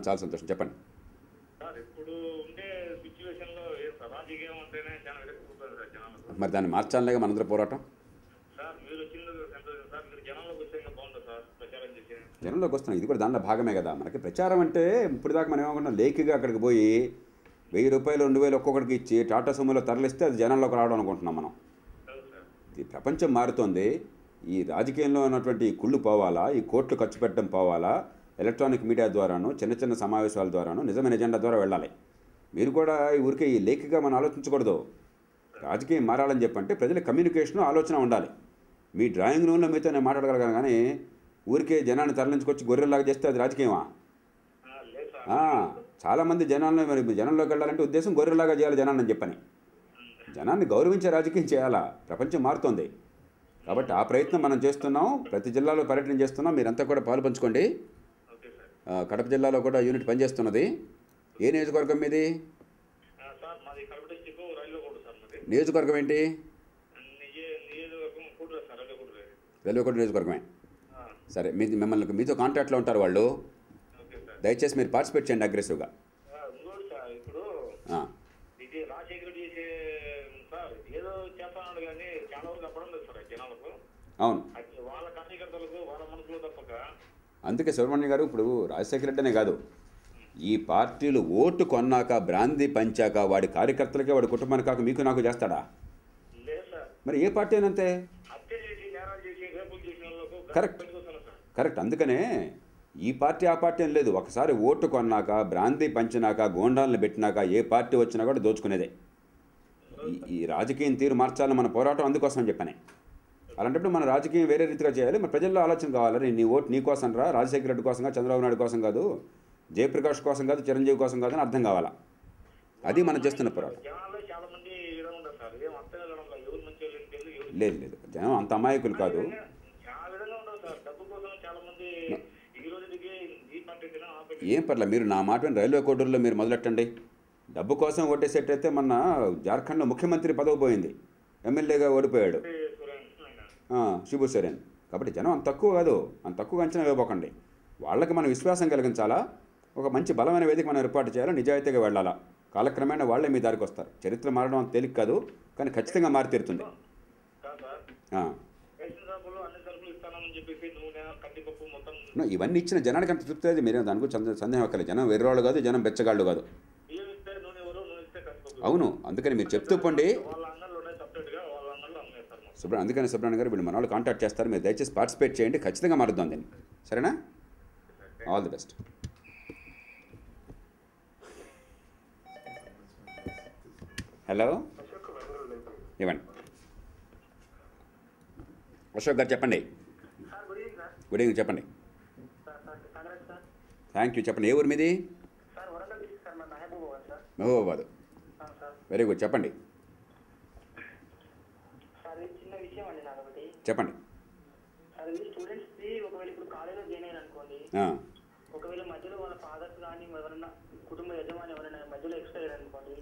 చాలా సంతోషం, చెప్పండి. సార్ ఇప్పుడు ఉండే సిచ్యువేషన్లో రాజకీయం అంటేనే చాలా విరక్తిపోతుంది సార్ జనాలకు. మరి దాన్ని మార్చాలనే మనందరం పోరాటం. సార్ మీరు వచ్చింది సంతోషం సార్, మీరు జనంలోకి వస్తే ఇంకా బాగుంటుంది సార్ ప్రచారం చేసి. జనంలోకి వస్తున్నాం, ఇది కూడా దానిలో భాగమే కదా. మనకి ప్రచారం అంటే ఇప్పుడు దాకా మనం ఏమనుకుంటున్నాం, లేఖిగా అక్కడికి పోయి 1000 రూపాయలు 2000 ఒక్కొక్కడికి ఇచ్చి టాటా సుమోలో తరలిస్తే అది జనంలోకి రావడం అనుకుంటున్నాం మనం. ఈ ప్రపంచం మారుతోంది. ఈ రాజకీయంలో ఉన్నటువంటి ఈ కుళ్ళు పోవాలా, ఈ కోట్లు ఖర్చు పెట్టడం పోవాలా, ఎలక్ట్రానిక్ మీడియా ద్వారాను, చిన్న చిన్న సమావేశాల ద్వారాను, నిజమైన ఎజెండా ద్వారా వెళ్ళాలి. మీరు కూడా ఈ ఊరికే ఈ లేఖగా మనం ఆలోచించకూడదు. రాజకీయం మారాలని చెప్పంటే ప్రజల కమ్యూనికేషన్ ఆలోచన ఉండాలి. మీ డ్రాయింగ్ రూమ్లో మీతో నేను మాట్లాడగలను, కానీ ఊరికే జనాన్ని తరలించుకొచ్చి గొర్రెలాగా చేస్తే అది రాజకీయమా? చాలామంది జనాలను మరి జనంలోకి వెళ్ళాలంటే ఉద్దేశం గొర్రెలాగా చేయాలి జనాన్ని చెప్పని. జనాన్ని గౌరవించే రాజకీయం చేయాలా. ప్రపంచం మారుతోంది కాబట్టి ఆ ప్రయత్నం మనం చేస్తున్నాం. ప్రతి జిల్లాలో పర్యటన చేస్తున్నాం. మీరంతా కూడా పాలు పంచుకోండి. కడప జిల్లాలో కూడా యూనిట్ పనిచేస్తున్నది. ఏ నియోజకవర్గం మీది? నియోజకవర్గం ఏంటి? రైల్వేకోట నియోజకవర్గమే. సరే, మిమ్మల్ని మీతో కాంటాక్ట్లో ఉంటారు వాళ్ళు. దయచేసి మీరు పార్టిసిపేట్ చేయండి అగ్రెసివ్గా. అవును, అందుకే సుబ్రహ్మణ్యం గారు, ఇప్పుడు రాజశేఖర రెడ్డి అనే కాదు, ఈ పార్టీలు ఓటు కొన్నాక బ్రాంతి పంచాక వాడి కార్యకర్తలకే వాడి కుటుంబానికి కాక మీకు నాకు చేస్తాడా? మరి ఏ పార్టీ అయినంతే. Correct correct. అందుకనే ఈ పార్టీ ఆ పార్టీ అని లేదు. ఒకసారి ఓటు కొన్నాక బ్రాంతి పంచినాక గోండాలను పెట్టినాక ఏ పార్టీ వచ్చినా కూడా దోచుకునేదే. ఈ రాజకీయం తీరు మార్చాలని మన పోరాటం అందుకోసం అని చెప్పాను. అలాంటప్పుడు మన రాజకీయం వేరే రీతిగా చేయాలి. మరి ప్రజల్లో ఆలోచన కావాలి. నీ ఓటు నీ కోసం రా, రాజశేఖర రెడ్డి కోసం కాదు, చంద్రబాబు నాయుడు కోసం కాదు, జయప్రకాష్ కోసం కాదు, చిరంజీవి కోసం కాదు అని అర్థం కావాలా. అది మనం చేస్తున్న పోరాటం. లేదు లేదు, జనం అంత అమాయకులు కాదు. ఏం పర్లేదు, మీరు నా మాట రైల్వే కోడూరులో మీరు మొదలెట్టండి. డబ్బు కోసం ఓటేసేటైతే మొన్న జార్ఖండ్లో ముఖ్యమంత్రి పదవి పోయింది, ఎమ్మెల్యేగా ఓడిపోయాడు శిబు సోరెన్. కాబట్టి జనం అంత తక్కువ కాదు, అంత తక్కువ అంచనా వేయబోకండి. వాళ్ళకి మనం విశ్వాసం కలిగించాలా. ఒక మంచి బలమైన వేదిక మనం ఏర్పాటు చేయాలా, నిజాయితీగా వెళ్ళాలా. కాలక్రమేణా వాళ్ళే మీ దారికి వస్తారు. చరిత్ర మారడం అంత తేలిక కాదు, కానీ ఖచ్చితంగా మారి తీరుతుంది. ఇవన్నీ ఇచ్చిన జనానికి అంత తృప్తి అది. మీరే దానికి సందేహం అక్కర్లేదు. జనం వెర్రోళ్ళు కాదు, జనం బెచ్చగాళ్ళు కాదు. అవును, అందుకని మీరు చెప్తూ పోండి. అందుకని సుబ్రహ్మణ్యం గారు వీళ్ళు మన వాళ్ళు కాంటాక్ట్ చేస్తారు. మీరు దయచేసి పార్టిసిపేట్ చేయండి, ఖచ్చితంగా మారుద్దాం దీన్ని. సరేనా? All the best. హలో, ఇవ్వండి. అశోక్ గారు చెప్పండి. గుడ్ ఈవినింగ్, చెప్పండి. Thank you. చెప్పండి, ఏ ఊరు మీది? మహబూబాబాద్. వెరీ గుడ్, చెప్పండి. చెప్పండి. ఒకవేళ మధ్యలో వాళ్ళ ఫాదర్స్ కానీ ఎవరైనా కుటుంబ యజమాని ఎవరైనా మధ్యలో ఎక్స్పైర్ అయ్యారు అనుకోండి,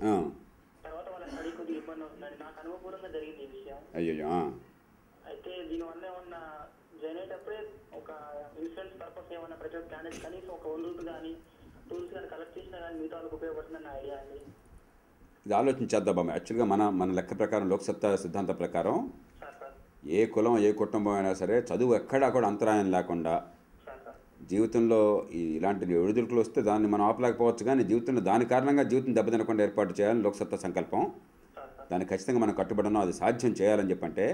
తర్వాత వాళ్ళ స్టడీ కొద్దిగా ఇబ్బంది అవుతుందండి. నాకు అనుభవపూర్వంగా జరిగింది ఈ విషయం. అయ్యో. అయితే దీనివల్ల ఏమన్నా జాయిన్ అయ్యేటప్పుడే ఒక ఇన్సూరెన్స్ పర్పస్ ఏమన్నా ప్రతి ఒక్క క్యాండిడేట్ కనీసం ఒక 100 రూపాయలు కానీ టూల్స్ కానీ కలెక్ట్ చేసినా కానీ మిగతా వాళ్ళకి ఉపయోగపడుతుందని నా ఐడియా అండి. ఇది ఆలోచించేద్దాం బాబు. యాక్చువల్గా మన లెక్క ప్రకారం, లోక్సత్తా సిద్ధాంతం ప్రకారం ఏ కులం ఏ కుటుంబం అయినా సరే చదువు ఎక్కడా కూడా అంతరాయం లేకుండా జీవితంలో ఇలాంటి ఒడిదుడుకులు వస్తే దాన్ని మనం ఆపలేకపోవచ్చు, కానీ జీవితంలో దాని కారణంగా జీవితం దెబ్బతినకుండా ఏర్పాటు చేయాలని లోక్సత్తా సంకల్పం. దానికి ఖచ్చితంగా మనం కట్టుబడినాం, అది సాధ్యం చేయాలని చెప్పంటే.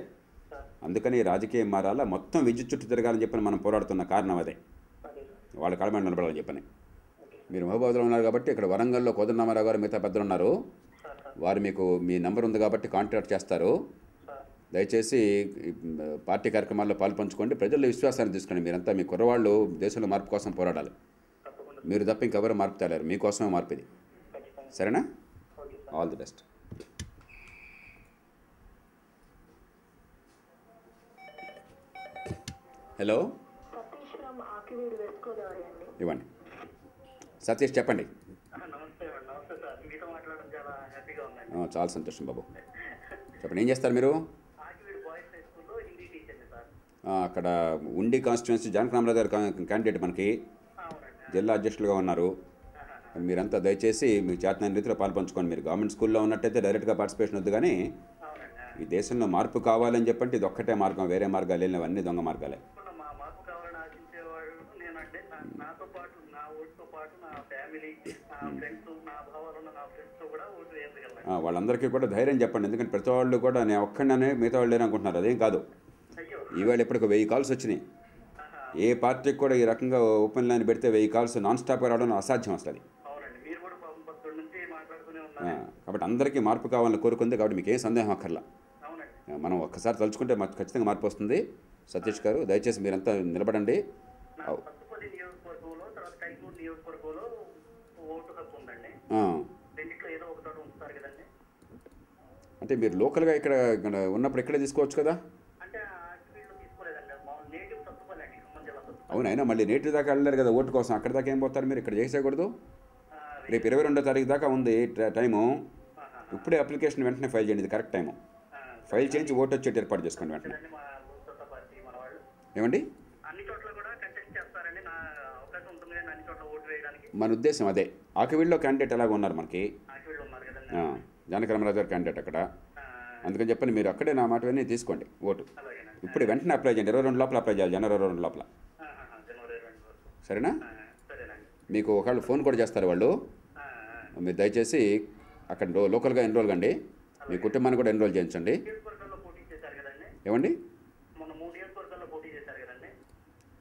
అందుకని రాజకీయం మారాలా, మొత్తం విద్యుత్ చుట్టూ తిరగాలని చెప్పని మనం పోరాడుతున్న కారణం అదే. వాళ్ళ కాళ్ళ నిలబడాలని చెప్పని. మీరు మహబూబాబాద్లో ఉన్నారు కాబట్టి, ఇక్కడ వరంగల్లో కోదండరామారావు గారు మిగతా పెద్దలు ఉన్నారు, వారు మీకు మీ నెంబర్ ఉంది కాబట్టి కాంటాక్ట్ చేస్తారు. దయచేసి పార్టీ కార్యక్రమాల్లో పాల్పంచుకోండి, ప్రజల్లో విశ్వాసాన్ని తీసుకోండి. మీరంతా మీ కుర్రవాళ్ళు దేశంలో మార్పు కోసం పోరాడాలి. మీరు తప్ప ఇంకెవరు మార్పు తేలేరు, మీకోసమే మార్పు ఇది. సరేనా? All the best. హలో, ఇవ్వండి. సతీష్ చెప్పండి. చాలా సంతోషం బాబు. చెప్పండి, ఏం చేస్తారు మీరు? అక్కడ ఉండి కాన్స్టిట్యున్సీ జానకి రామారావు గారు క్యాండిడేట్ మనకి. జిల్లా అధ్యక్షులుగా ఉన్నారు. మీరంతా దయచేసి మీకు చేతనైన రీతిలో పాల్పంచుకోండి. మీరు గవర్నమెంట్ స్కూల్లో ఉన్నట్టయితే డైరెక్ట్గా పార్టిసిపేషన్ వద్దు, కానీ అవునండి. ఈ దేశంలో మార్పు కావాలని చెప్పంటే ఇది ఒక్కటే మార్గం, వేరే మార్గాలు వెళ్ళినవన్నీ దొంగ మార్గాలే. మా మార్పు కావాలని ఆశించేవాడు నేనంటే నాతో పాటు నా ఓటుతో పాటు నా ఫ్యామిలీ, నా ఫ్రెండ్స్, నా భావాలు ఉన్న నా ఫ్రెండ్స్తో కూడా ఓటు వేయగలను. వాళ్ళందరికీ కూడా ధైర్యం చెప్పండి. ఎందుకంటే ప్రతి వాళ్ళు కూడా నేను ఒక్కడనే మిగతా వాళ్ళు లేరు అనుకుంటున్నారు. అదేం కాదు. అయ్యో. ఈవేళ ఇప్పటికి 1000 కాల్స్ వచ్చినాయి. ఏ పార్టీకి కూడా ఈ రకంగా ఓపెన్ లైన్ పెడితే 1000 కాల్స్ నాన్ స్టాప్గా రావడం అసాధ్యం అసలు. అవునండి, మీరు కూడా పొద్దు నుంచి మాట్లాడుతూనే ఉన్నారు. కాబట్టి అందరికీ మార్పు కావాలని కోరుకుంది. కాబట్టి మీకు ఏం సందేహం అక్కర్లా. అవునండి. మనం ఒక్కసారి తలుచుకుంటే ఖచ్చితంగా మార్పు వస్తుంది. సతీష్ గారు దయచేసి మీరంతా నిలబడండి. నా పసుపల్లి నియోజకవర్గంలో, తర్వాత కైకూరు నియోజకవర్గంలో ఓటు హక్కు ఉందండి. రెండిట్లో ఏదో ఒక చోట ఉంచుతారు కదండి. అంటే మీరు లోకల్గా ఇక్కడ ఉన్నప్పుడు ఇక్కడే తీసుకోవచ్చు కదా. అంటే ఫీల్డ్ తీసుకోలేదండి. మా నేటివ్ పసుపల్లి అండి, ఖమ్మం జిల్లా పసుపల్లి. అవును, అయినా మళ్ళీ నేటి దాకా వెళ్ళారు కదా ఓటు కోసం. అక్కడి దాకా ఏం పోతారు మీరు? ఇక్కడ చేసేయకూడదు. రేపు 22వ తారీఖు దాకా ఉంది టైము. ఇప్పుడే అప్లికేషన్ వెంటనే ఫైల్ చేయండి. ఇది కరెక్ట్ టైము. ఫైల్ చేయించి ఓటు వచ్చేటి ఏర్పాటు చేసుకోండి వెంటనే. మా లోక్సత్తా పార్టీ మన వాళ్ళు ఏమండి? అన్ని చోట్ల కూడా కంటెస్ట్ చేస్తారండి. నా అవకాశం ఉంటుంది కానీ అన్ని చోట్ల ఓటు వేయడానికి. మన ఉద్దేశం అదే. ఆకివీడులో క్యాండిడేట్ ఎలాగ ఉన్నారు మనకి, ఆశీర్వాదం ఉన్నారు కదండి. జానకి రామరాజు గారు క్యాండిడేట్ అక్కడ. అందుకని చెప్పని మీరు అక్కడే నా మాట విని తీసుకోండి ఓటు. అలాగేనండి. ఇప్పుడు వెంటనే అప్లై చేయండి. 22 లోపల అప్లై చేయాలి. జనవరి 22 లోపల. జనవరి 22 వరకు. సరేనా? సరేనండి. మీకు ఒకళ్ళు ఫోన్ కూడా చేస్తారు వాళ్ళు. మీరు దయచేసి అక్కడ లోకల్గా ఎన్రోల్ కండి. మీ కుటుంబాన్ని కూడా ఎన్రోల్ చేయించండి. నియోజకవర్గాల్లో పోటీ చేశారు కదండి. ఏమండి? మొన్న 3 నియోజకవర్గాల్లో పోటీ చేశారు కదండి.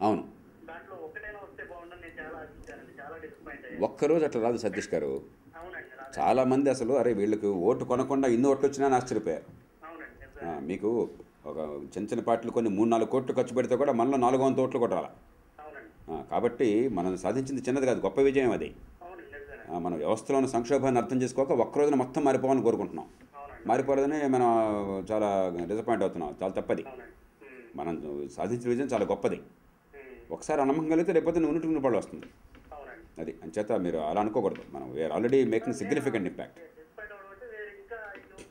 అవును. దాంట్లో ఒక్కటైనా వస్తే బాగుండని నేను చాలా ఆశించానండి. చాలా డిసప్పాయింట్ అయ్యాను. ఒక్కరోజు అట్లా రాదు సతీష్ గారు. అవునండి, రాలేదు. చాలామంది అసలు అరే వీళ్ళకి ఓటు కొనకుండా ఇన్ని ఓట్లు వచ్చినా అని ఆశ్చర్యపోయారు. అవునండి, నిజమే. మీకు ఒక చిన్న చిన్న పార్టీలు కొన్ని 3-4 కోట్లు ఖర్చు పెడితే కూడా మనలో 400 ఓట్లు కూడా రాలి. అవునండి. కాబట్టి మనం సాధించింది చిన్నది కాదు, గొప్ప విజయం అది. అవునండి, నిజమే. మన వ్యవస్థలో ఉన్న సంక్షోభాన్ని అర్థం చేసుకోక ఒక్కరోజున మొత్తం మారిపోవాలని కోరుకుంటున్నాం. అవునండి. మారిపోలేదని మనం చాలా డిసప్పాయింట్ అవుతున్నాం. చాలా తప్పది. అవునండి. మనం సాధించిన విజయం చాలా గొప్పది. ఉమ్. ఒకసారి ఆ నమ్మకం కలిగితే రేపొద్దు ఉన్నట్టు పళ్ళు వస్తుంది. అవునండి. అది అంచేత మీరు అలా అనుకోకూడదు. మనం we're already making significant impact. Disappoint అవ్వడం అంటే ఇంకా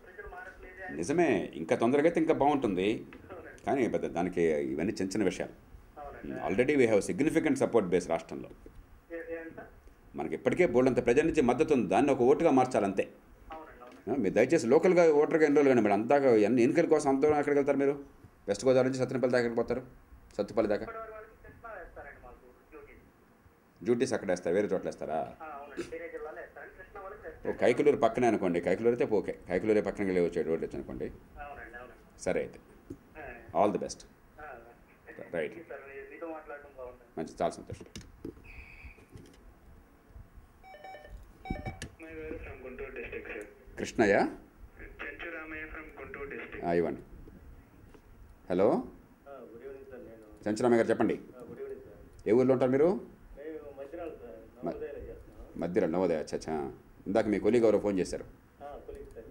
ప్రజలు మారట్లేదు అని. నిజమే, ఇంకా తొందరగా అయితే ఇంకా బాగుంటుంది. అవునండి. కానీ పెద్ద దానికి ఇవన్నీ చిన్న చిన్న విషయాలు. అవునండి. Already we have significant support base రాష్ట్రంలో. ఏంట? మనకి ఇప్పటికే బోల్డంత ప్రజల నుంచి మద్దతు ఉంది. దాన్ని ఒక ఓటుగా మార్చాలంతే. అవునండి. అవునండి. మీరు దయచేసి లోకల్గా ఓటర్గా ఎన్రోల్ కానీ మీరు అంతా ఎన్నికల కోసం అంత దూరం ఎక్కడికి వెళ్తారు మీరు? వెస్ట్ గోదావరి నుంచి సత్తెనపల్లి దాకా పోతారు. సత్తుపల్లి దాకా ఇప్పటివరకు వాళ్ళకి కృష్ణా వేస్తారండి మాకు డ్యూటీస్. డ్యూటీస్ అక్కడ వేస్తారు, వేరే చోట్ల వేస్తారా? అవునండి, వేరే జిల్లాలో వేస్తారండి. కృష్ణా వాళ్ళకి వేస్తారు. కైకలూరు పక్కనే అనుకోండి. కైకలూరు అయితే ఓకే. కైకలూరే పక్కన వెళ్ళి వచ్చే రోడ్ వచ్చి అనుకోండి. అవునండి. అవునండి. సరే అయితే all the best. Right. Sir మీతో మాట్లాడడం బాగుంటుంది. మంచి, చాలా సంతోషం. From Guntur district sir. Krishnaiah Chenchu Ramaiah from Guntur district. ఇవ్వండి. Hello, good evening sir. నేను చంచరామయ్య గారు చెప్పండి. Good evening sir. ఏ ఊర్లో ఉంటారు మీరు? మేము మధ్యరాలు సార్, నవోదయలో చేస్తున్నాం. మధ్యలో నవోదయ. అచ్చా. ఇందాక మీ కొలీగ్ ఎవరో ఫోన్ చేశారు. Colleague sir.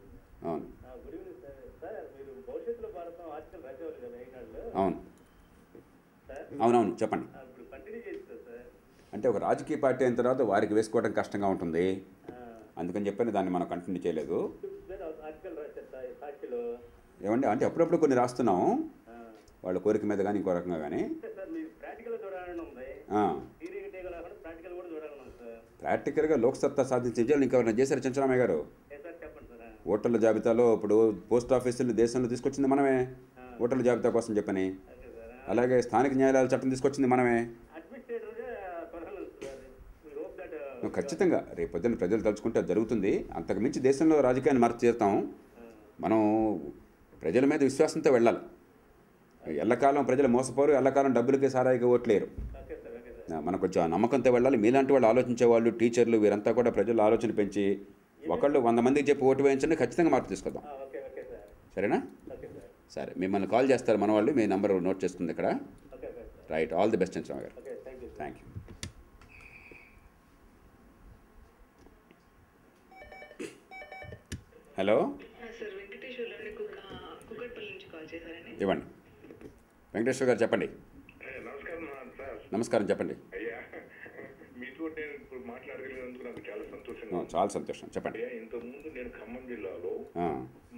అవును గుడ్ ఈవినింగ్ సార్. సార్ మీరు భవిష్యత్తులో భారతం ఆర్టికల్ రాసేవారు కదా ఈనాడులో అవును సార్. అవునవును చెప్పండి. ఇప్పుడు కంటిన్యూ చేస్తారు సార్. అంటే ఒక రాజకీయ పార్టీ అయిన తర్వాత వారికి వేసుకోవడం కష్టంగా ఉంటుంది. అందుకని చెప్పని దాన్ని మనం కంటిన్యూ చేయలేదు. సార్ ఆర్టికల్ రాశారు సార్ సాక్షిలో. ఏమండి అంటే అప్పుడప్పుడు కొన్ని రాస్తున్నాము వాళ్ళ కోరిక మీద కానీ ఇంకో రకంగా కానీ. సార్ మీరు ప్రాక్టికల్ చూడాలని ఉంది. థియరీ కాకుండా ప్రాక్టికల్ కూడా చూడాలని ఉంది సార్. ప్రాక్టికల్గా లోక్సత్తా సాధించే విజయాలు ఇంకెవరైనా చేశారు చంచరామయ్య గారు? సార్ చెప్పండి సార్. ఓటర్ల జాబితాలో ఇప్పుడు పోస్ట్ ఆఫీసులు దేశంలో తీసుకొచ్చింది మనమే ఓటర్ల జాబితా కోసం చెప్పని. Okay sir. అలాగే స్థానిక న్యాయాలయాల చట్టం తీసుకొచ్చింది మనమే. అడ్మినిస్ట్రేటర్గా త్వరలో సార్. మీ హోప్ దట్ ఖచ్చితంగా రేపు పొద్దున్న ప్రజలు తలుచుకుంటే అది జరుగుతుంది. అంతకు మించి దేశంలో రాజకీయాన్ని మార్చి చేస్తాం. మనం ప్రజల మీద విశ్వాసంతో వెళ్ళాలి. ఎల్లకాలం ప్రజలు మోసపోరు, ఎల్లకాలం డబ్బులకి సారాయికి ఓట్లేరు. Okay sir. Okay sir. మనకు కొంచెం ఆ నమ్మకంతో వెళ్ళాలి. మీలాంటి వాళ్ళు ఆలోచించే వాళ్ళు, టీచర్లు, వీరంతా కూడా ప్రజల ఆలోచన పెంచి ఒకళ్ళు 100 మందికి చెప్పి ఓటు వేయించండి, ఖచ్చితంగా మార్పు తీసుకొద్దాం. Okay okay sir. సరేనా? Okay sir. సరే, మిమ్మల్ని కాల్ చేస్తారు మన వాళ్ళు. మీ నెంబర్ నోట్ చేసుకుంది ఇక్కడ. Okay sir. Right. All the best Chandrababu garu. Okay, thank you. Thank you. Hello, sir Venkateswara Kukatpally నుంచి కాల్ చేశారండి. ఇవ్వండి. వెంకటేశ్వర గారు చెప్పండి. నమస్కారం సార్. నమస్కారం చెప్పండి. అయ్యా, మీతో నేను ఇప్పుడు మాట్లాడగలిగినందుకు నాకు చాలా సంతోషంగా ఉంది. చాలా సంతోషం చెప్పండి. అయ్యా, ఇంతకుముందు నేను ఖమ్మం జిల్లాలో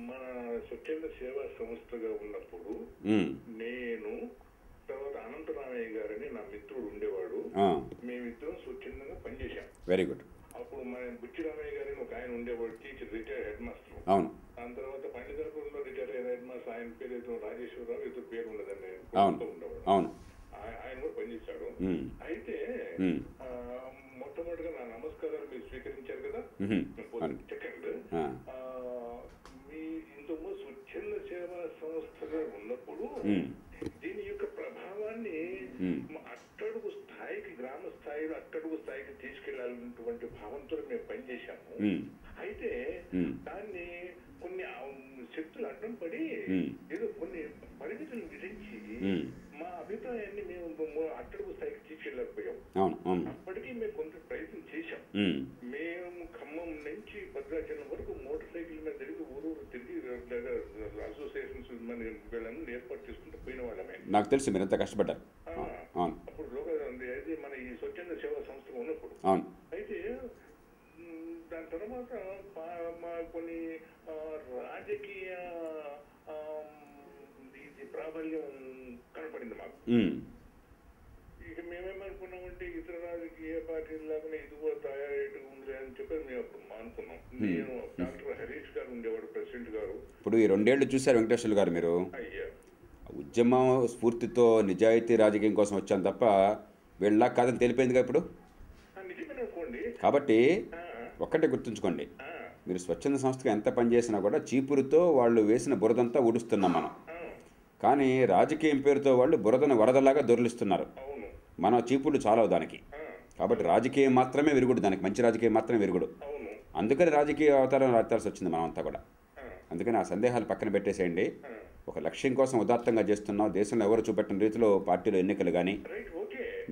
మన స్వచ్ఛంద సేవా సంస్థగా ఉన్నప్పుడు నేను తర్వాత అనంతరామయ్య గారని నా మిత్రుడు ఉండేవాడు. మేము మేమిద్దరం స్వచ్ఛందంగా పనిచేశాం. Very good. అప్పుడు మన బుచ్చి రామయ్య గారిని ఒక ఆయన ఉండేవాడు, టీచర్, రిటైర్డ్ హెడ్ మాస్టర్. అవును. దాని తర్వాత పండితపురంలో రిటైర్ అయిన హెడ్ మాస్టర్, ఆయన పేరు ఏదో రాజేశ్వరరావు, ఏదో పేరు ఉండదండి, ఉండేవాడు. అవును. ఆయన కూడా పనిచేశాడు. అయితే మొట్టమొదటిగా నా నమస్కారాలు మీరు స్వీకరించారు కదా. సెకండ్, మీ ఇంతకుముందు స్వచ్ఛంద సేవా సంస్థగా ఉన్నప్పుడు దీని యొక్క ప్రభావాన్ని అట్టడుగు స్థాయికి, గ్రామ స్థాయిలో అట్టడుగు స్థాయికి తీసుకెళ్లాలన్నటువంటి భావంతో మేము పనిచేశాము. అయితే దాన్ని కొన్ని శక్తులు అడ్డం పడి ఏదో కొన్ని పరిమితులు విధించి మా అభిప్రాయాన్ని మేము అట్టడుగు స్థాయికి తీసుకెళ్ళకపోయాం. అప్పటికీ మేము కొంత ప్రయత్నం చేశాం. మేము ఖమ్మం నుంచి భద్రాచలం వరకు మోటార్ సైకిల్ మీద తిరిగి ఊరు తిరిగి అసోసియేషన్స్ వీళ్ళని ఏర్పాటు చేసుకుంటూ పోయిన వాళ్ళమే. నాకు తెలుసు మీరు ఎంత కష్టపడ్డారు. అప్పుడు మన ఈ స్వచ్ఛంద సేవా సంస్థ ఉన్నప్పుడు. అయితే దాని తర్వాత మా కొన్ని రాజకీయ ప్రాబల్యం కనపడింది మాకు. ఇక మేమేమనుకున్నామంటే ఇతర రాజకీయ పార్టీలాగానే ఇది కూడా తయారైతే ఉంది అని చెప్పి మేము అప్పుడు అనుకున్నాం. నేను డాక్టర్ హరీష్ గారు ఉండేవాడు, ప్రెసిడెంట్ గారు. ఇప్పుడు ఈ 2 ఏళ్ళు చూశారు వెంకటేశ్వర్లు గారు మీరు. ఉద్యమ స్ఫూర్తితో నిజాయితీ రాజకీయం కోసం వచ్చాను తప్ప వీళ్ళ కాదని తెలిపోయిందిగా ఇప్పుడు. కాబట్టి ఒక్కటే గుర్తుంచుకోండి, మీరు స్వచ్ఛంద సంస్థగా ఎంత పనిచేసినా కూడా చీపురుతో వాళ్ళు వేసిన బురదంతా ఊడుస్తున్నాం మనం. కానీ రాజకీయం పేరుతో వాళ్ళు బురదను వరదలాగా దొర్లిస్తున్నారు. మన చీపుర్లు చాలవు దానికి. కాబట్టి రాజకీయం మాత్రమే విరుగుడు, దానికి మంచి రాజకీయం మాత్రమే విరుగుడు. అందుకని రాజకీయ అవతారం రాల్సి వచ్చింది మనమంతా కూడా. అందుకని ఆ సందేహాలు పక్కన పెట్టేసేయండి. ఒక లక్ష్యం కోసం ఉదాత్తంగా చేస్తున్నాం. దేశంలో ఎవరు చూపెట్టిన రీతిలో పార్టీలో ఎన్నికలు కానీ,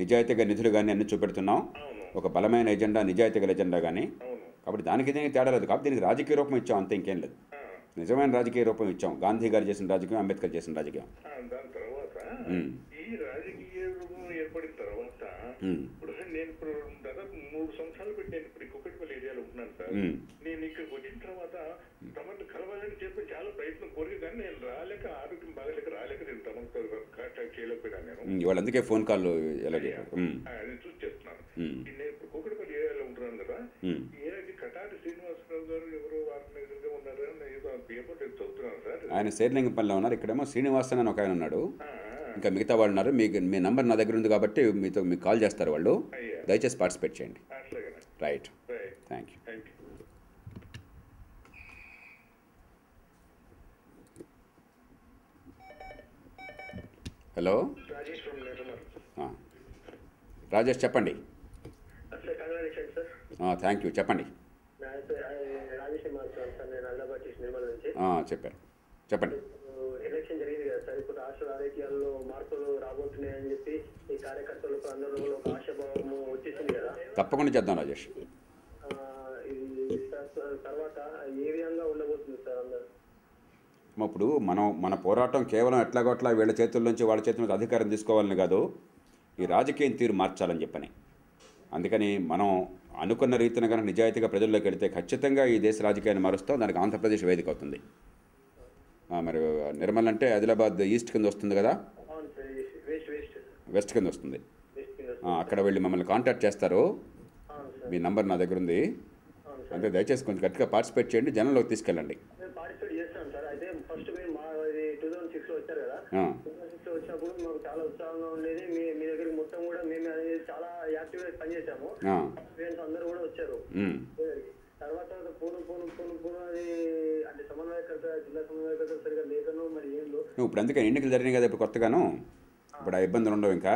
నిజాయితీగా నిధులు కానీ అన్ని చూపెడుతున్నాం. ఒక బలమైన ఎజెండా, నిజాయితీ గల ఎజెండా కానీ. కాబట్టి దానికి దీనికి తేడా లేదు. కాబట్టి దీనికి రాజకీయ రూపం ఇచ్చాం, అంతే, ఇంకేం లేదు. నిజమైన రాజకీయ రూపం ఇచ్చాం. గాంధీ గారు చేసిన రాజకీయం, అంబేద్కర్ చేసిన రాజకీయం. దాని తర్వాత ఈ రాజకీయ రూపం ఏర్పడిన తర్వాత ఇప్పుడు నేను ఇప్పుడు దాదాపు 3 సంవత్సరాలు పెట్టి నేను ఇప్పుడు కుక్కట్పల్లి ఏరియాలో ఉంటున్నాను సార్. నేను ఇక్కడికి వచ్చిన తర్వాత తమను కలవాలని చెప్పి చాలా ప్రయత్నం కోరిక, కానీ నేను రాలేక, ఆరోగ్యం బాగలేక రాలేక నేను తమతో కాంటాక్ట్ చేయలేకపోయినాను. నేను ఇవాళ అందుకే ఫోన్ కాల్ అది చూసి చేస్తున్నాను. నేను ఇప్పుడు కుక్కట్పల్లి ఏరియాలో ఉంటున్నాను కదా. ఈ ఏరియాకి కటాటి శ్రీనివాసరావు గారు ఎవరో ఆర్గనైజర్గా ఉన్నారు, పేపర్ చదువుతున్నాను సార్. ఆయన శేర్లింగంపల్లిలో ఉన్నారు. ఇక్కడేమో శ్రీనివాసన్ అని ఒక ఆయన ఉన్నాడు. ఇంకా మిగతా వాళ్ళు ఉన్నారు. మీ నంబర్ నా దగ్గర ఉంది కాబట్టి మీకు కాల్ చేస్తారు వాళ్ళు. దయచేసి పార్టిసిపేట్ చేయండి. Right, thank you. Hello Rajesh, చెప్పండి. థ్యాంక్ యూ, చెప్పండి. చెప్పారు, చెప్పండి. ఎలక్షన్ జరిగింది కదా సార్, ఇప్పుడు రాష్ట్ర రాజకీయాల్లో మార్పులు రాబోతున్నాయని చెప్పి ఈ కార్యకర్తలకు అందరూ ఒక ఆశాభావం వచ్చేసింది కదా. తప్పకుండా చేద్దాం రాజేష్. తర్వాత ఏ విధంగా ఉండబోతుంది సార్ అందరూ? ఇప్పుడు మన పోరాటం కేవలం ఎట్లాగోట్లా వీళ్ళ చేతుల్లోంచి వాళ్ళ చేతుల నుంచి అధికారం తీసుకోవాలని కాదు, ఈ రాజకీయం తీరు మార్చాలని చెప్పని. అందుకని మనం అనుకున్న రీతిన కనుక నిజాయితీగా ప్రజల్లోకి వెళితే ఖచ్చితంగా ఈ దేశ రాజకీయాన్ని మారుస్తాం. దానికి ఆంధ్రప్రదేశ్ వేదిక అవుతుంది. మరి నిర్మల్ అంటే ఆదిలాబాద్ ఈస్ట్ కింద వస్తుంది కదా, వెస్ట్ కింద వస్తుంది. అక్కడ వెళ్ళి మమ్మల్ని కాంటాక్ట్ చేస్తారు. మీ నంబర్ నా దగ్గర ఉంది. అంటే దయచేసి కొంచెం గట్టిగా పార్టిసిపేట్ చేయండి, జనంలోకి తీసుకెళ్ళండి. వచ్చినప్పుడు మాకు చాలా ఉత్సాహంగా ఉండేది. మీ దగ్గర మొత్తం కూడా మేము అనేది చాలా యాక్టివ్గా పనిచేసాము. ఫ్రెండ్స్ అందరూ కూడా వచ్చారు. తర్వాత పూను అది అంటే సమన్వయకర్త, జిల్లా సమన్వయకర్త సరిగా లేకను మరి ఏందో. ఇప్పుడు అందుకని ఎన్నికలు జరిగినాయి కదా ఇప్పుడు కొత్తగాను. ఇప్పుడు ఆ ఇబ్బందులు ఉండవు. ఇంకా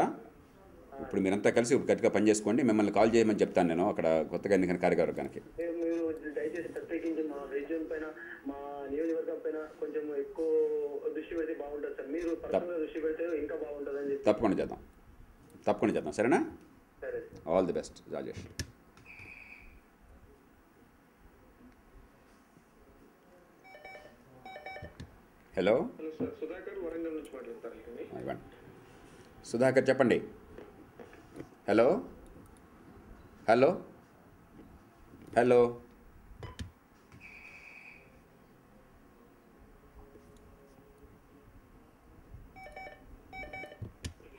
ఇప్పుడు మీరంతా కలిసి ఇప్పుడు గట్టిగా పనిచేసుకోండి. మిమ్మల్ని కాల్ చేయమని చెప్తాను నేను అక్కడ కొత్తగా ఎన్నికల కార్యవర్గానికి. మీరు దయచేసి ప్రత్యేకించి మా రీజియన్ పైన, మా నియోజకవర్గం పైన కొంచెం ఎక్కువ దృష్టి పెడితే బాగుంటుంది సార్. మీరు పర్సనల్గా దృష్టి పెడితే ఇంకా బాగుంటుందని చెప్పి. తప్పకుండా చేద్దాం. సరేనా? సరే, all the best Rajesh. Hello sir, Sudhakar Warangal నుంచి మాట్లాడతారు. సుధాకర్ చెప్పండి. Hello hello hello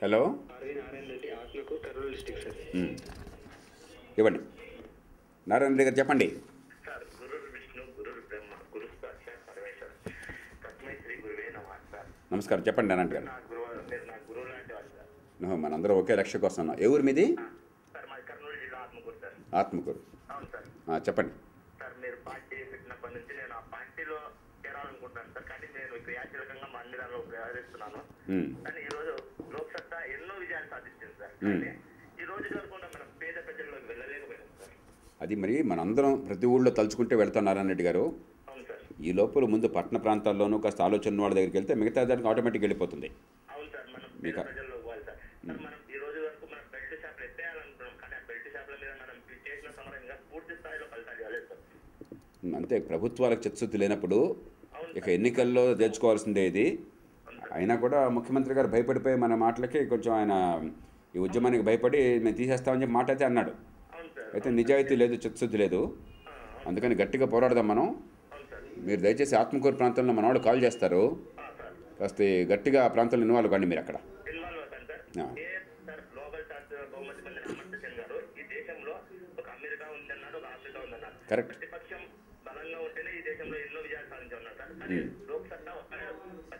hello. Narayana Reddy, Atmakur, Kurnool district sir. ఇవ్వండి. నారాయణ రెడ్డి గారు చెప్పండి. సార్ గురు విష్ణు గురు బ్రహ్మ గురు సాక్షాత్ పరమేశ్వర తస్మై శ్రీ గురువే నమః సార్. నమస్కారం, చెప్పండి నారాయణ గారు. నా గురువు లాంటి వాళ్ళు సార్. మనందరం ఒకే లక్ష్య కోసం ఉన్నాం. ఏ ఊరు మీది? సార్ మాది కర్నూలు జిల్లా ఆత్మకూరు సార్. ఆత్మకూరు. అవును సార్. చెప్పండి సార్ మీరు పార్టీ పెట్టినప్పటి నుంచి నేను ఆ పార్టీలో చేరాలనుకుంటున్నాను సార్. కానీ నేను క్రియాశీలకంగా మా అన్ని దానిలో వ్యవహరిస్తున్నాను. కానీ ఈ రోజు లోక్సత్తా ఎన్నో విజయాలు సాధించింది సార్. కానీ ఈ రోజు కాకుండా మనం పేద ప్రజల్లోకి వెళ్ళలేకపోయాం సార్. అది మరి మనందరం ప్రతి ఊళ్ళో తలుచుకుంటే వెళ్తాం నారాయణ రెడ్డి గారు. అవును సార్. ఈ లోపల ముందు పట్టణ ప్రాంతాల్లోనూ కాస్త ఆలోచన వాళ్ళ దగ్గరికి వెళ్తే మిగతా దానికి ఆటోమేటిక్ వెళ్ళిపోతుంది. అవును సార్. మనం పేద ప్రజల్లో పోవాలి సార్. మనం ఈ రోజు వరకు మనం బెల్ట్ షాప్లు ఎత్తేయాలనుకున్నాం. కానీ ఆ బెల్ట్ షాప్ల మీద మనం చేసిన సమరంగా పూర్తి స్థాయిలో ఫలితాలు ఇవ్వలేదు సార్. అంతే, ప్రభుత్వాలకు చిత్తశుద్ధి లేనప్పుడు ఇక ఎన్నికల్లో తెచ్చుకోవాల్సిందే ఇది. అయినా కూడా ముఖ్యమంత్రి గారు భయపడిపోయి మన మాటలకి కొంచెం ఆయన ఈ ఉద్యమానికి భయపడి మేము తీసేస్తామని చెప్పి మాట అయితే అన్నాడు. అయితే నిజాయితీ లేదు, చిత్తశుద్ధి లేదు. అందుకని గట్టిగా పోరాడదాం మనం. మీరు దయచేసి ఆత్మకూరు ప్రాంతంలో మన వాళ్ళు కాల్ చేస్తారు, కాస్త గట్టిగా ఆ ప్రాంతంలో ఇన్వాల్వ్ కండి మీరు అక్కడ. ఇన్వాల్వ్ అవుతాను సార్. సార్ గ్లోబల్ సార్ బహుమతి పొందిన అమర్త్య సెన్ గారు ఈ దేశంలో ఒక అమెరికా ఉందన్నాడు, ఒక ఆఫ్రికా ఉందన్నారు. కరెక్ట్. ప్రతిపక్షం బలంగా ఉంటేనే ఈ దేశంలో ఎన్నో విజయాలు సాధించారు సార్. కానీ లోక్సత్తా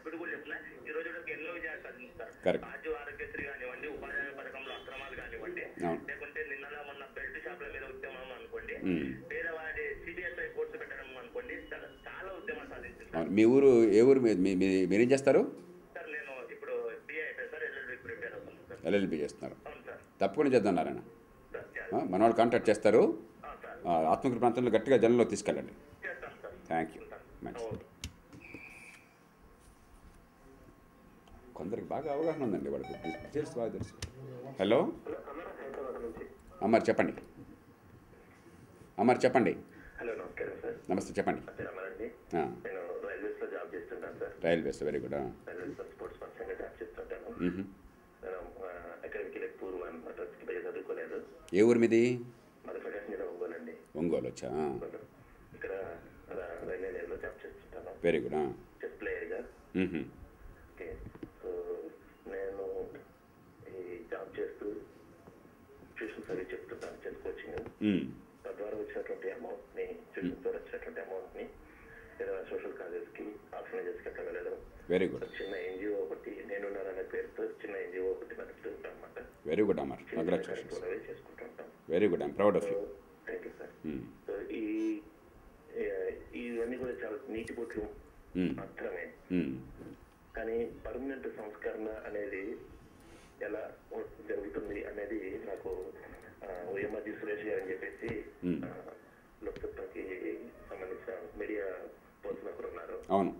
పిడుగులు చెప్పినా ఈ రోజు ఎన్నో విజయాలు సాధించారు. రాజు ఆరోగ్యశ్రీ కానివ్వండి, ఉపాధ్యాయ పథకంలో అక్రమాలు కానివ్వండి, లేకుంటే నిన్నలా మొన్న బెల్ట్ షాప్ల మీద ఉద్యమం అనుకోండి, పేదవాడి సిబిఎస్ఐ కోర్సు పెట్టడం అనుకోండి, చాలా ఉద్యమాలు సాధించారు. మీ ఊరు ఏ ఊరు? మీరేం చేస్తారు? సార్ నేను ఇప్పుడు బిఏ అయిపోయి సార్ ఎల్ఎల్బి ప్రిపేర్ అవుతున్నాను సార్. ఎల్ఎల్బి చేస్తున్నారు. అవును సార్. తప్పకుండా చేద్దాం నారాయణ. మన వాళ్ళు కాంటాక్ట్ చేస్తారు. ఆత్మకూరు ప్రాంతంలో గట్టిగా జనంలో తీసుకెళ్ళండి. చేస్తాను సార్. Thank you. మంచిది. కొందరికి బాగా అవగాహన ఉందండి, వాళ్ళకి డీటెయిల్స్ బాగా తెలుసు. హలో అమ్మారు చెప్పండి. అమ్మారు చెప్పండి. హలో నమస్కారం సార్. నమస్తే, చెప్పండి. రమణండి. నేను రైల్వేస్లో జాబ్ చేస్తుంటాను సార్. Railways, very good. రైల్వేస్లో స్పోర్ట్స్ పర్సన్గా జాబ్ చేస్తుంటాను. నేను అకాడమిక్ పూర్వం అనమాట, పెద్ద చదువుకోలేదు. ఏ ఊరు మీది? మాది ప్రకాశం జిల్లా ఒంగోలు అండి. ఒంగోలు వచ్చా? ఇక్కడ రైల్వే లైన్లో జాబ్ చేస్తుంటాను. Very good. చెస్ ప్లేయర్గా. ఓకే. సో నేను ఈ జాబ్ చేస్తూ ట్యూషన్ సర్వీస్ చెప్తుంటాను, చెస్ కోచింగ్. తద్వారా వచ్చినటువంటి అమౌంట్ని, ట్యూషన్ ద్వారా వచ్చినటువంటి అమౌంట్ని ఏదైనా సోషల్ కాజెస్కి, ఆర్ఫనైజెస్కి అట్లా వెళ్ళడం. Very good. చిన్న ఎన్జిఓ ఒకటి, నేనున్నాననే పేరుతో చిన్న ఎన్జిఓ ఒకటి నడుపుతూ ఉంటాను అనమాట. వెరీ గుడ్ అమ్మారు, కంగ్రాచులేషన్స్. చేసుకుంటూ ఉంటాం. Very good, I'm proud of you. Thank you sir. So ఇవన్నీ కూడా చాలా నీటి బొట్లు మాత్రమే. కానీ పర్మనెంట్ సంస్కరణ అనేది ఎలా జరుగుతుంది అనేది నాకు ఉయ్యమతి సురేష్ గారు అని చెప్పేసి లోక్సత్తాకి సంబంధించిన మీడియా పర్సన్ ఒకరు ఉన్నారు. అవును,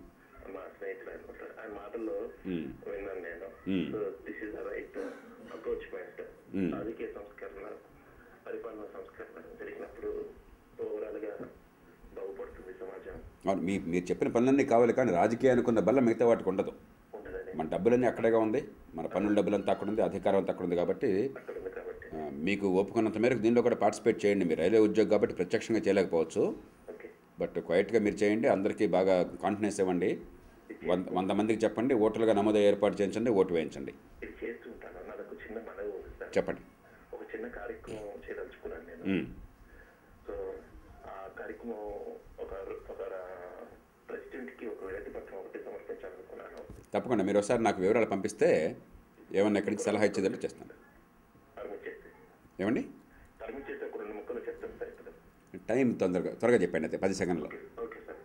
మా స్నేహితులు అనమాట. ఆయన మాటల్లో విన్నాను నేను. So this is the right approachment. రాజకీయ సంస్కరణ, పరిపాలన సంస్కరణ జరిగినప్పుడు ఓవరాల్ గా బాగుపడుతుంది సమాజం. అవును, మీరు చెప్పిన పనులన్నీ కావాలి, కానీ రాజకీయానికి ఉన్న బల్ల మిగతా వాటికి ఉండదు. మన డబ్బులన్నీ అక్కడేగా ఉంది, మన పన్నుల డబ్బులంతా అక్కడ ఉంది, అధికారం అంతా అక్కడ ఉంది. కాబట్టి మీకు ఒప్పుకున్నంత మేరకు దీనిలో కూడా పార్టిసిపేట్ చేయండి. మీరు రైల్వే ఉద్యోగం కాబట్టి ప్రత్యక్షంగా చేయలేకపోవచ్చు, బట్ క్వైట్గా మీరు చేయండి. అందరికీ బాగా కాన్ఫిడెన్స్ ఇవ్వండి. 100 మందికి చెప్పండి, ఓటర్లుగా నమోదు ఏర్పాటు చేయించండి, ఓటు వేయించండి. చెప్పండి. ఒక చిన్న కార్యక్రమం చేయదలుచుకున్నాను నేను. సో ఆ కార్యక్రమం ఒక ప్రెసిడెంట్కి ఒక వినతి పత్రం ఒకటి సమర్పించాలనుకున్నాను. తప్పకుండా మీరు ఒకసారి నాకు వివరాలు పంపిస్తే ఏమన్నా ఎక్కడి నుంచి సలహా ఇచ్చేదంటే చేస్తాను. ఏమండి పర్మిట్ చేస్తే ఒక 2 ముక్కలు చెప్తాను సార్. ఇప్పుడు టైం త్వరగా చెప్పండి, అయితే 10 సెకండ్లో. Okay sir.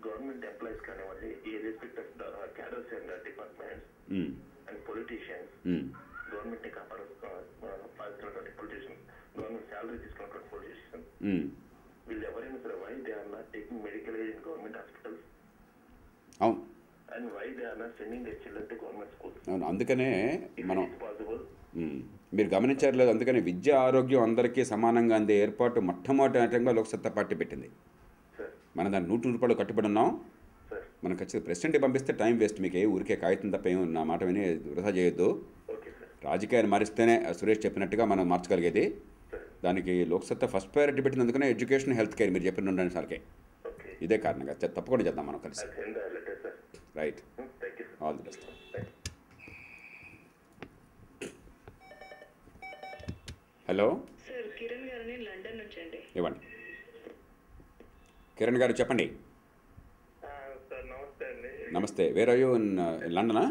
గవర్నమెంట్ ఎంప్లాయీస్ కానివ్వండి, ఈ respect of cadres and departments and politicians, గవర్నమెంట్ని కాపాడుతున్నటువంటి పొలిటీషియన్స్, గవర్నమెంట్ శాలరీ తీసుకున్నటువంటి పొలిటీషియన్స్, వీళ్ళు ఎవరైనా సరే why they are not taking medical aid in government hospitals. అవును. And why they are not sending their children to government schools. అవును, అందుకనే మనం పాసిబుల్. మీరు గమనించారు లేదు, అందుకని విద్య, ఆరోగ్యం అందరికీ సమానంగా అందే ఏర్పాటు మొట్టమొదటిగా లోక్సత్తా పార్టీ పెట్టింది. మనం దాన్ని 100 రూపాయలు కట్టుబడి ఉన్నాం. మనం ఖచ్చితంగా ప్రెసిడెంట్కి పంపిస్తే టైం వేస్ట్. మీకు ఏ ఊరికే కాగితం తప్ప ఏమి నా మాట విని వృధా చేయొద్దు. రాజకీయాన్ని మారిస్తేనే సురేష్ చెప్పినట్టుగా మనం మార్చగలిగేది. దానికి లోక్సత్తా ఫస్ట్ ప్రయారిటీ పెట్టినందుకనే ఎడ్యుకేషన్, హెల్త్ కేర్ మీరు చెప్పిన 2 సార్కే ఇదే కారణంగా తప్పకుండా చేద్దాం మనం కలిసి. Right, all the best. Sir ఇవ్వండి. కిరణ్ గారు చెప్పండి. సార్ నమస్తే అండి. నమస్తే. Where are you? ఇన్ లండనా?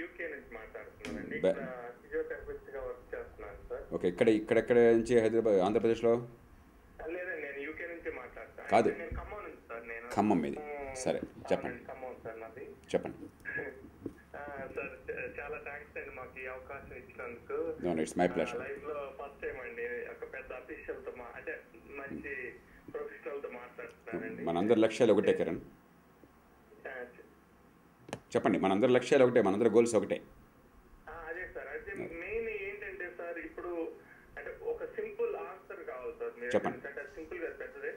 యూకే నుంచి మాట్లాడుతున్నానండి. ఫిజియోథెరపిస్ట్గా వర్క్ చేస్తున్నాను సార్. ఓకే. ఇక్కడెక్కడ నుంచి? హైదరాబాద్, ఆంధ్రప్రదేశ్లో? లేదండి, నేను యూకే నుంచి మాట్లాడతాను. కాదు, నేను ఖమ్మం నుంచి సార్. నేను ఖమ్మం మీది. సరే చెప్పండి. ఖమ్మం సార్ నాది. చెప్పండి. సార్ చాలా థ్యాంక్స్ అండి మాకు ఈ అవకాశం ఇచ్చినందుకు. It's my pleasure. లైఫ్లో ఫస్ట్ టైం అండి ఒక పెద్ద అఫీషియల్తో అంటే మంచి ప్రొఫెషనల్తో మాట్లాడుతున్నానండి. మనందరి లక్ష్యాలు ఒకటే కిరణ్. చెప్పండి. మనందరి లక్ష్యాలు ఒకటే, మనందరి గోల్స్ ఒకటే. అదే సార్. అయితే మెయిన్ ఏంటంటే సార్, ఇప్పుడు అంటే ఒక సింపుల్ ఆన్సర్ కావాలి సార్. చెప్పండి. అంటే సింపుల్ గా పెద్దదే.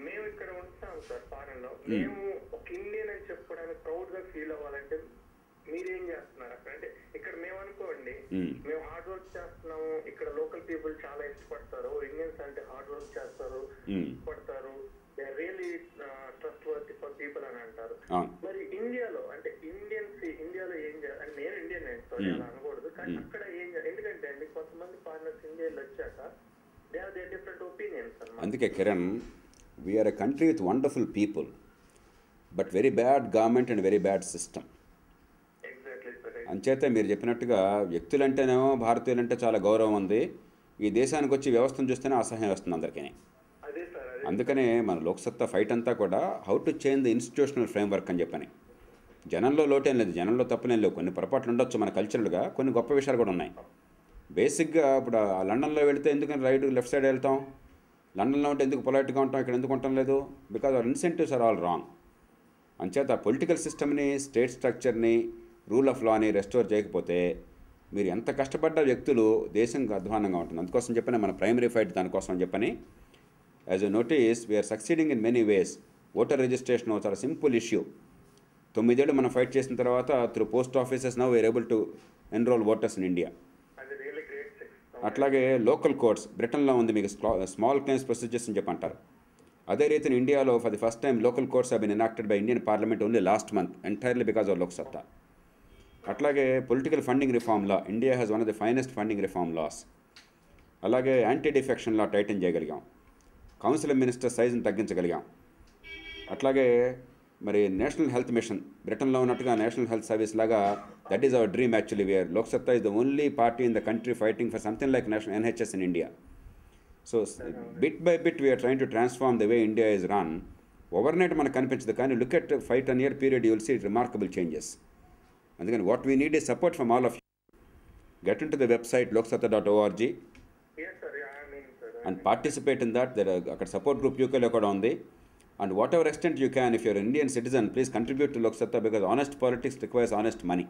మేము ఇక్కడ ఉంటాం సార్ ఫారెన్ లో. మేము ఒక ఇండియన్ అని చెప్పుకోవడానికి ప్రౌడ్ గా ఫీల్ అవ్వాలంటే మీరేం చేస్తున్నారు అక్కడ? అంటే ఇక్కడ మేము అనుకోండి, మేము హార్డ్ వర్క్ చేస్తున్నాము. ఇక్కడ లోకల్ పీపుల్ చాలా ఇష్టపడతారు. ఇండియన్స్ అంటే హార్డ్ వర్క్ చేస్తారు, ఇష్టపడతారు, really trust worthy for people అని అంటారు. మరి ఇండియాలో అంటే ఇండియాలో ఏం చేయాలి? అంటే నేను ఇండియన్ అలా అనకూడదు, కానీ అక్కడ ఏం చేయాలి? ఎందుకంటే అండి కొంతమంది ఫారినర్స్ ఇండియాలో వచ్చాక they have their different opinions అన్నమాట. అందుకే Kiran, we're a country with wonderful people, but very bad government and very bad system. అంచేతే మీరు చెప్పినట్టుగా వ్యక్తులంటేనేమో భారతీయులంటే చాలా గౌరవం ఉంది. ఈ దేశానికి వచ్చి వ్యవస్థను చూస్తేనే అసహ్యం వస్తుంది అందరికీ. అందుకనే మన లోక్సత్తా ఫైట్ అంతా కూడా how to change the institutional framework అని చెప్పని. జనంలో లోటేం లేదు, జనంలో తప్పులేం లేవు. కొన్ని పొరపాట్లు ఉండొచ్చు మన కల్చరల్గా, కొన్ని గొప్ప విషయాలు కూడా ఉన్నాయి. బేసిక్గా ఇప్పుడు లండన్లో వెళితే ఎందుకని రైట్ లెఫ్ట్ సైడ్ వెళ్తాం? లండన్లో ఉంటే ఎందుకు పొలైట్గా ఉంటాం, ఇక్కడ ఎందుకు ఉండటం లేదు? Because our incentives are all wrong. అంచేత పొలిటికల్ సిస్టమ్ని, స్టేట్ స్ట్రక్చర్ని, రూల్ ఆఫ్ లాని రెస్టోర్ చేయకపోతే మీరు ఎంత కష్టపడ్డ వ్యక్తులు దేశంకి అధ్వానంగా ఉంటుంది. అందుకోసం చెప్పని మన ప్రైమరీ ఫైట్ దానికోసం అని చెప్పని. As you notice we're succeeding in many ways. Voter registration చాలా సింపుల్ ఇష్యూ. 9 ఏళ్ళు మనం ఫైట్ చేసిన తర్వాత through post offices now we're able to enrol voters in India. అట్లాగే లోకల్ కోర్ట్స్ బ్రిటన్లో ఉంది, మీకు స్మాల్ క్లెయిమ్స్ ప్రొసీజర్స్ అని చెప్పి అంటారు. అదే రీతిని ఇండియాలో for the first time local courts have been enacted by Indian parliament only last month entirely because of Loksatta. అట్లాగే political funding reform law, India has one of the finest funding reform laws. అలాగే anti defection law tighten చేయగలిగాం. Council of minister సైజుని తగ్గించగలిగాం. అట్లాగే మరి national health mission బ్రిటన్లో ఉన్నట్టుగా national health service లాగా, that is our dream actually. Where Loksatta is the only party in the country fighting for something like national NHS in India. So bit by bit we are trying to transform the way India is run. Overnight మనకు కనిపించదు, కానీ look at 5-10 year period you will see remarkable changes. అందుకని what we need is support from all of you. Get into the website loksatta.org and participate in that. There are అక్కడ support group యూకేలో కూడా ఉంది. And whatever extent you can, if you're an Indian citizen, please contribute to Loksatta, because honest politics requires honest money.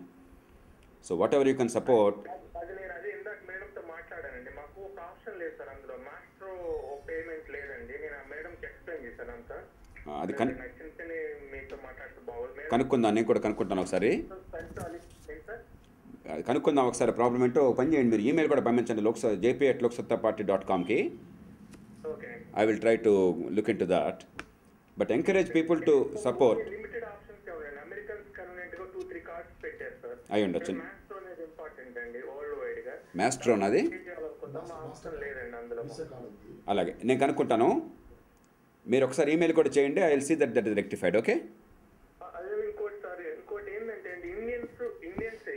So whatever you can support. అది నేను అదే ఇందాక మేడంతో మాట్లాడానండి. మాకు ఒక ఆప్షన్ లేదు సార్ అందులో, మాస్ట్రో పేమెంట్ లేదండి. నేను ఆ మేడంకి ఎక్స్ప్లెయిన్ చేశాను అంతా. అది నచ్చిందని మీతో మాట్లాడితే బాగుంది. కనుక్కుందాం, నేను కూడా కనుక్కుంటాను ఒకసారి. కనుక్కుందాం ఒకసారి ప్రాబ్లం ఏంటో. పని చేయండి, మీరు ఈమెయిల్ కూడా పంపించండి jp@loksattaparty.com. I will try to look into that. But encourage people to support. Limited options ఉన్నాయి. అమెరికన్స్ కన్వీనియంట్ గా 2-3 కార్డ్స్ పెట్టారు సార్. అయి ఉండొచ్చు. మాస్ట్రో అనేది ఇంపార్టెంట్ అండి వరల్డ్ వైడ్ గా. మాస్ట్రో అది ఆప్షన్ లేదండి అందులో. అలాగే నేను కనుక్కుంటాను. మీరు ఒకసారి ఈమెయిల్ కూడా చేయండి. I will see that is rectified. Okay. అదే ఇంకోటి సార్, ఇంకోటి ఏంటంటే అండి,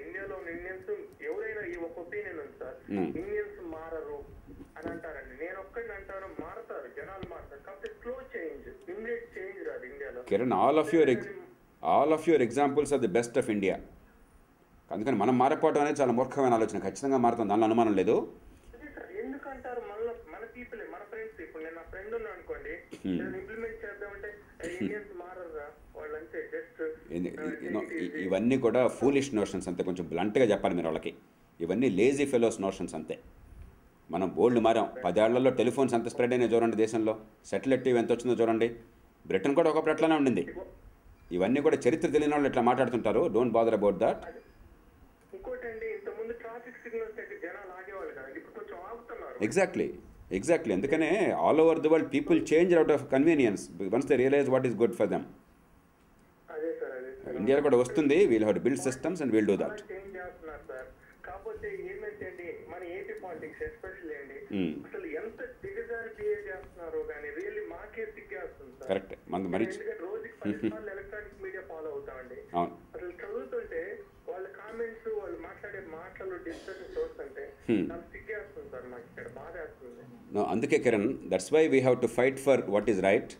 ఇండియాలో ఉన్న ఇండియన్స్ ఎవరైనా ఈ ఒక ఒపీనియన్ ఉంది సార్, ఇండియన్స్ మారరు అని అంటారండి. నేను ఒక్కడిని అంటాను, మారతారు, జనాలు మారతారు. కాకపోతే స్లో చేంజ్, ఇమ్మీడియట్ చేంజ్ రాదు ఇండియాలో. Kiran, all of your examples are the best of India. అందుకని మనం మారిపోవడం అనేది చాలా మూర్ఖమైన ఆలోచన. ఖచ్చితంగా మారుతుంది, దానిలో అనుమానం లేదు. ఎందుకంటారు మన పీపుల్, మన ఫ్రెండ్స్. ఇప్పుడు నేను నా ఫ్రెండ్ ఉన్నా అనుకోండి, ఇంప్లిమెంట్ చేద్దామంటే ఇండియన్స్ మారరా వాళ్ళంటే జస్ట్. ఇవన్నీ కూడా ఫూలిష్ నోషన్స్ అంతే. కొంచెం బ్లంట్గా చెప్పాలి మీరు వాళ్ళకి. ఇవన్నీ లేజీ ఫెలోస్ నోషన్స్ అంతే. మనం బోల్డ్ మారాం. 10 ఏళ్లలో టెలిఫోన్స్ ఎంత స్ప్రెడ్ అయినా చూడండి దేశంలో. సెటిలైట్ టీవీ ఎంత వచ్చిందో చూడండి. బ్రిటన్ కూడా ఒకప్పుడు అట్లానే ఉండింది. ఇవన్నీ కూడా చరిత్ర తెలియని వాళ్ళు ఇట్లా మాట్లాడుతుంటారు. Don't bother about that. ఇంకోటండి, ఇంతకుముందు ట్రాఫిక్ సిగ్నల్స్ దగ్గర జనాలు ఆగేవాళ్ళు కదా, ఇప్పుడు కొంచెం ఆగుతున్నారు. ఎగ్జాక్ట్లీ. అందుకనే all over the world people change out of convenience once they realise what is good for them. ఇండియాలో కూడా వస్తుంది. We'll have to build systems and will do that. Change చేస్తున్నారు సార్. కాకపోతే ఏమంటే మన ఏపీ పాలిటిక్స్ ఎస్పెషల్లీ అండి అసలు ఎంత దిగజారి బిహేవ్ చేస్తున్నారో కానీ రియల్లీ మాకే సిగ్గేస్తుంది సార్. కరెక్ట్ మరి ఎందుకంటే రోజుకి 10 సార్లు ఎలక్ట్రానిక్ మీడియా ఫాలో అవుతామండి. అవును అసలు చదువుతుంటే వాళ్ళ కామెంట్స్ వాళ్ళు మాట్లాడే మాటలు డిస్కషన్ చూస్తుంటే నాకు సిగ్గేస్తుంది సార్. మాకు ఇక్కడ బాధ వేస్తుంది. అందుకే Kiran, that's why we have to fight for what is right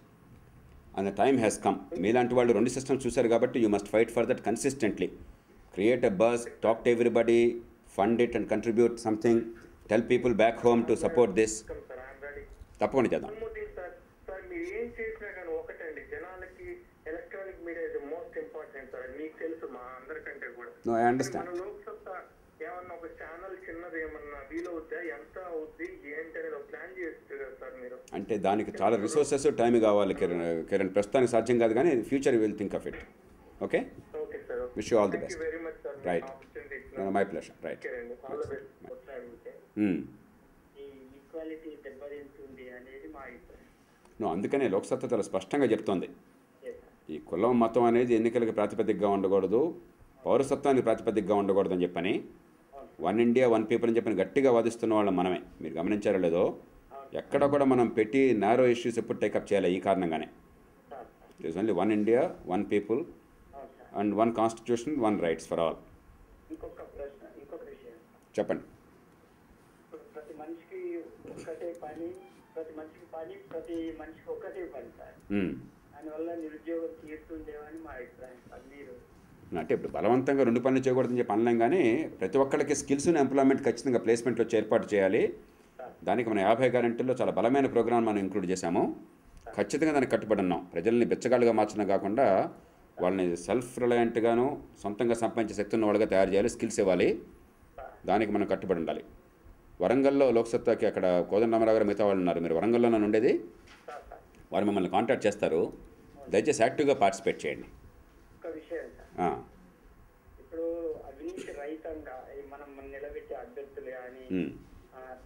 and the time has come. మీలాంటి వాళ్ళు 2 సిస్టమ్స్ చూశారు కాబట్టి you must fight for that consistently. Create a buzz, talk to everybody, fund it and contribute something, tell people back home to support this. తప్పకుండా చేద్దాం. Sir మీరు ఏం చేసినా కానీ ఒకటండి, జనాలకి electronic media is most important sir. మీకు తెలుసు మా అందరికంటే కూడా. No I understand. మన లోక్సత్తా ఏమన్నా ఒక ఛానల్ చిన్నది ఏమన్నా వీలవుద్దా, ఎంత అవుద్ది ఏంటి అనేది ఒక ప్లాన్ చేస్తారు కదా సార్ మీరు. అంటే దానికి చాలా రిసోర్సెస్ టైం కావాలి కిరణ్. ప్రస్తుతానికి సాధ్యం కాదు కానీ future will think of it. Okay, wish you all the best. Right, my pleasure. Right, అందుకనే లోక్సత్తా చాలా స్పష్టంగా చెప్తోంది, ఈ కులం మతం అనేది ఎన్నికలకు ప్రాతిపదికగా ఉండకూడదు, పౌరసత్వానికి ప్రాతిపదికగా ఉండకూడదు అని చెప్పని 1 ఇండియా 1 పీపుల్ అని చెప్పని గట్టిగా వాదిస్తున్న వాళ్ళం మనమే. మీరు గమనించారో లేదో, ఎక్కడ కూడా మనం పెట్టి నారో ఇష్యూస్ ఎప్పుడు టేకప్ చేయాలి ఈ కారణంగానే. It is only 1 India 1 people and 1 constitution 1 rights for all. చెప్పండి. ప్రతి మనిషికి ఒక్కటే పని, ప్రతి మనిషికి ఒక్కటే పని సార్. దానివల్ల నిరుద్యోగం తీరుతుందేమని మా అభిప్రాయం సార్. మీరు అంటే ఇప్పుడు బలవంతంగా 2 పనులు చేయకూడదని చెప్పి అనలేం కానీ ప్రతి ఒక్కరికి స్కిల్స్ ఎంప్లాయ్మెంట్ ఖచ్చితంగా ప్లేస్మెంట్లో వచ్చి ఏర్పాటు చేయాలి. దానికి మన 50 గ్యారెంటీల్లో చాలా బలమైన ప్రోగ్రామ్ మనం ఇంక్లూడ్ చేశాము. ఖచ్చితంగా దానికి కట్టుబడి ఉన్నాం. ప్రజల్ని బెచ్చగాళ్ళుగా మార్చడం కాకుండా వాళ్ళని సెల్ఫ్ రిలయంట్గాను సొంతంగా సంపాదించే శక్తి ఉన్న వాళ్ళగా తయారు చేయాలి, స్కిల్స్ ఇవ్వాలి. దానికి మనం కట్టుబడి ఉండాలి. వరంగల్లో లోక్సత్తాకి అక్కడ కోదండరామారావు గారు మిగతా వాళ్ళు ఉన్నారు. మీరు వరంగల్లో నన్ను ఉండేది, వారు మిమ్మల్ని కాంటాక్ట్ చేస్తారు. దయచేసి యాక్టివ్గా పార్టిసిపేట్ చేయండి. ఇప్పుడు అవినీతి రహితంగా మనం నిలబెట్టే అభ్యర్థులు కానీ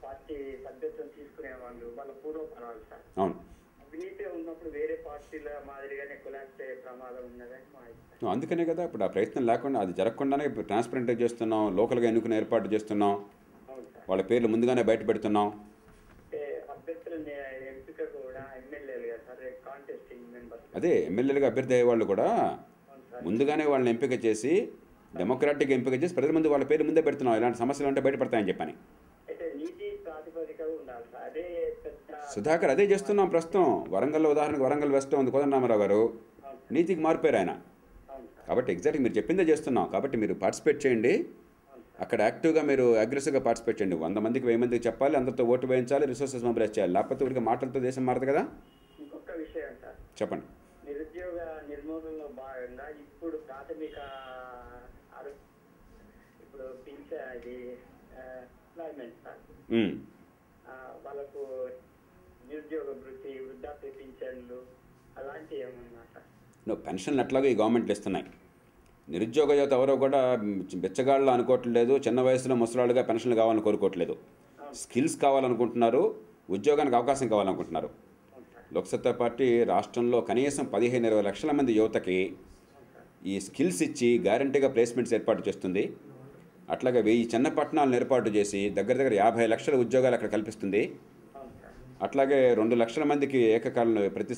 పార్టీ సభ్యత్వం తీసుకునే వాళ్ళు వాళ్ళ పూర్వపరాలు సార్. అవును, అవినీతి ఉన్నప్పుడు వేరే పార్టీల మాదిరిగానే కొలాప్స్ అయ్యే ప్రమాదం ఉన్నదని మా అభిప్రాయం. అందుకనే కదా ఇప్పుడు ఆ ప్రయత్నం లేకుండా, అది జరగకుండానే ఇప్పుడు ట్రాన్స్పరెంట్గా చేస్తున్నాం, లోకల్గా ఎన్నుకునే ఏర్పాటు చేస్తున్నాం, వాళ్ళ పేర్లు ముందుగానే బయట పెడుతున్నాం. అభ్యర్థుల ఎంపిక కూడా ఎమ్మెల్యేలు కదా సార్, కాంటెస్టింగ్ మెంబర్స్. అదే ఎమ్మెల్యేలుగా అభ్యర్థి అయ్యే వాళ్ళు కూడా ముందుగానే వాళ్ళని ఎంపిక చేసి డెమోక్రాటిక్ ఎంపిక చేసి ప్రజల ముందు వాళ్ళ పేరు ముందే పెడుతున్నాం. ఇలాంటి సమస్యలు ఉంటే బయటపడతాయని చెప్పని. సుధాకర్ అదే చేస్తున్నాం ప్రస్తుతం. వరంగల్లో ఉదాహరణకు వరంగల్ వెస్ట్ ఉంది, కోదండరామారావు గారు నీతికి మారిపోయారు ఆయన. కాబట్టి ఎగ్జాక్ట్గా మీరు చెప్పిందే చేస్తున్నాం. కాబట్టి మీరు పార్టిసిపేట్ చేయండి, అక్కడ యాక్టివ్గా మీరు అగ్రెసివ్గా పార్టిసిపేట్ చేయండి. 100 మందికి 1000 మందికి చెప్పాలి, అందరితో ఓటు వేయించాలి, రిసోర్సెస్ మొబిలైజ్ చేయాలి. లేకపోతే ఊరికి మాటలతో దేశం మారదు కదా. ఇంకొక విషయం సార్, చెప్పండి. నిరుద్యోగ నిర్మూలనలో భాగంగా ఇప్పుడు ప్రాథమిక ఇప్పుడు ఇది ఎంప్లాయ్మెంట్ సార్, వాళ్ళకు నిరుద్యోగ వృత్తి, వృద్ధాప్య పింఛన్లు అలాంటివి ఏమన్నా సార్? పెన్షన్లు అట్లాగే ఈ గవర్నమెంట్లు ఇస్తున్నాయి. నిరుద్యోగ యువత ఎవరో కూడా బెచ్చగాళ్ళు అనుకోవట్లేదు, చిన్న వయసులో ముసలాళ్ళుగా పెన్షన్లు కావాలని కోరుకోవట్లేదు. స్కిల్స్ కావాలనుకుంటున్నారు, ఉద్యోగానికి అవకాశం కావాలనుకుంటున్నారు. లోక్సత్తా పార్టీ రాష్ట్రంలో కనీసం 15-20 లక్షల మంది యువతకి ఈ స్కిల్స్ ఇచ్చి గ్యారంటీగా ప్లేస్మెంట్స్ ఏర్పాటు చేస్తుంది. అట్లాగే 1000 చిన్న పట్టణాలను ఏర్పాటు చేసి దగ్గర 50 లక్షల ఉద్యోగాలు అక్కడ కల్పిస్తుంది. అట్లాగే 2 లక్షల మందికి ఏకకాలంలో ప్రతి